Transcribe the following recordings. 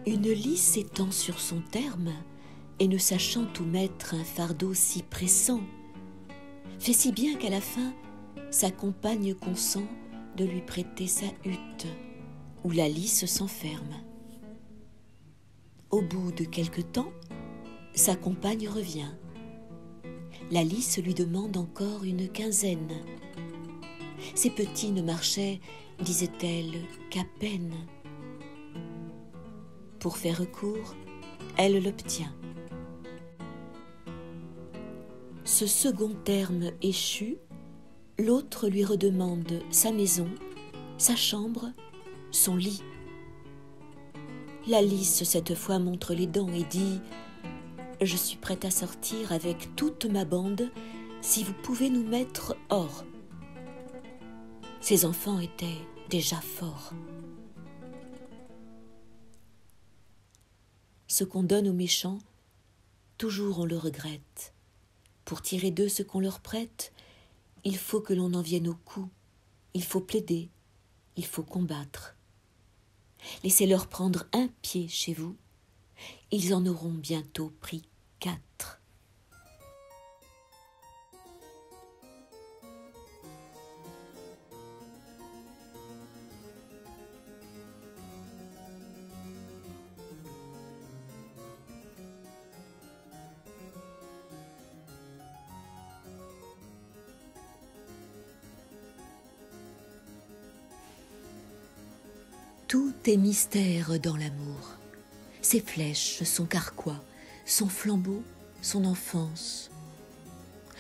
Une lice s'étend sur son terme, et ne sachant où mettre un fardeau si pressant, fait si bien qu'à la fin, sa compagne consent de lui prêter sa hutte, où la lice s'enferme. Au bout de quelque temps, sa compagne revient. La lice lui demande encore une quinzaine. Ses petits ne marchaient, disait-elle, qu'à peine. Pour faire court, elle l'obtient. Ce second terme échu, l'autre lui redemande sa maison, sa chambre, son lit. La lice cette fois montre les dents et dit « Je suis prête à sortir avec toute ma bande si vous pouvez nous mettre hors. » Ses enfants étaient déjà forts. Ce qu'on donne aux méchants, toujours on le regrette. Pour tirer d'eux ce qu'on leur prête, il faut que l'on en vienne au coup, il faut plaider, il faut combattre. Laissez-leur prendre un pied chez vous, ils en auront bientôt pris 4. Tout est mystère dans l'amour. Ses flèches, son carquois, son flambeau, son enfance.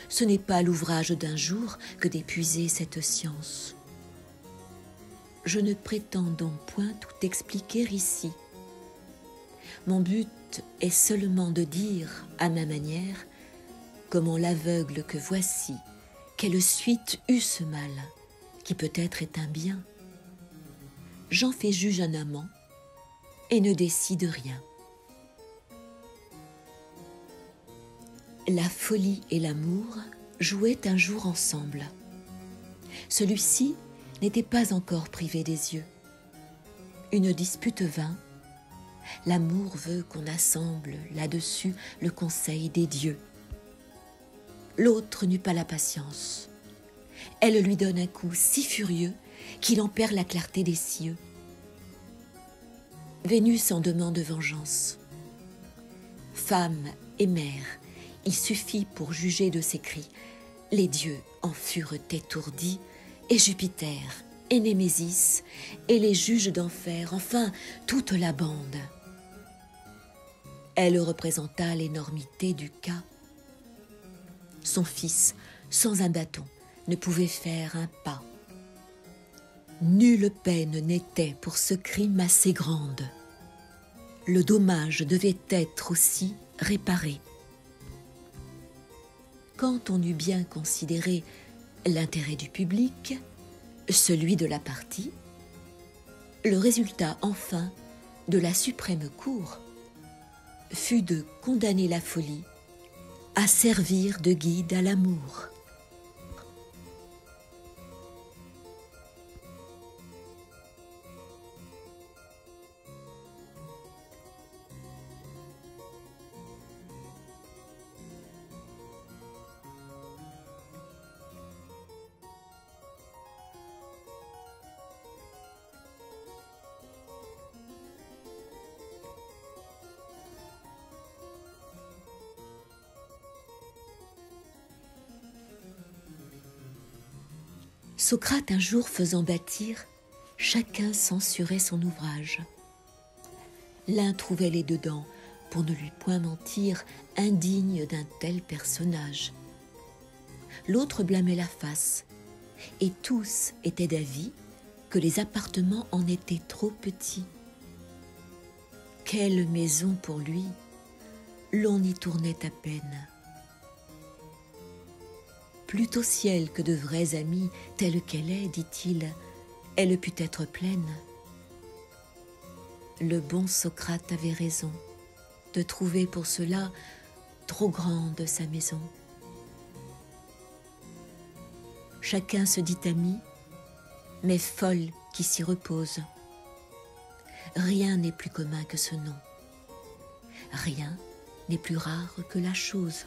Ce n'est pas l'ouvrage d'un jour que d'épuiser cette science. Je ne prétends donc point tout expliquer ici. Mon but est seulement de dire, à ma manière, comment l'aveugle que voici, quelle suite eut ce mal, qui peut-être est un bien. J'en fais juge un amant et ne décide rien. La folie et l'amour jouaient un jour ensemble. Celui-ci n'était pas encore privé des yeux. Une dispute vint. L'amour veut qu'on assemble là-dessus le conseil des dieux. L'autre n'eut pas la patience. Elle lui donne un coup si furieux qu'il en perd la clarté des cieux. Vénus en demande vengeance. Femme et mère, il suffit pour juger de ses cris. Les dieux en furent étourdis, et Jupiter, et Némésis, et les juges d'enfer, enfin toute la bande. Elle représenta l'énormité du cas. Son fils, sans un bâton, ne pouvait faire un pas. Nulle peine n'était pour ce crime assez grande. Le dommage devait être aussi réparé. Quand on eut bien considéré l'intérêt du public, celui de la partie, le résultat enfin de la suprême cour fut de condamner la folie à servir de guide à l'amour. Socrate un jour faisant bâtir, chacun censurait son ouvrage. L'un trouvait les dedans, pour ne lui point mentir, indigne d'un tel personnage. L'autre blâmait la face, et tous étaient d'avis que les appartements en étaient trop petits. Quelle maison pour lui, l'on y tournait à peine. plût au ciel que de vrais amis, telle qu'elle est, dit-il, elle pût être pleine. Le bon Socrate avait raison de trouver pour cela trop grande sa maison. Chacun se dit ami, mais folle qui s'y repose. Rien n'est plus commun que ce nom. Rien n'est plus rare que la chose.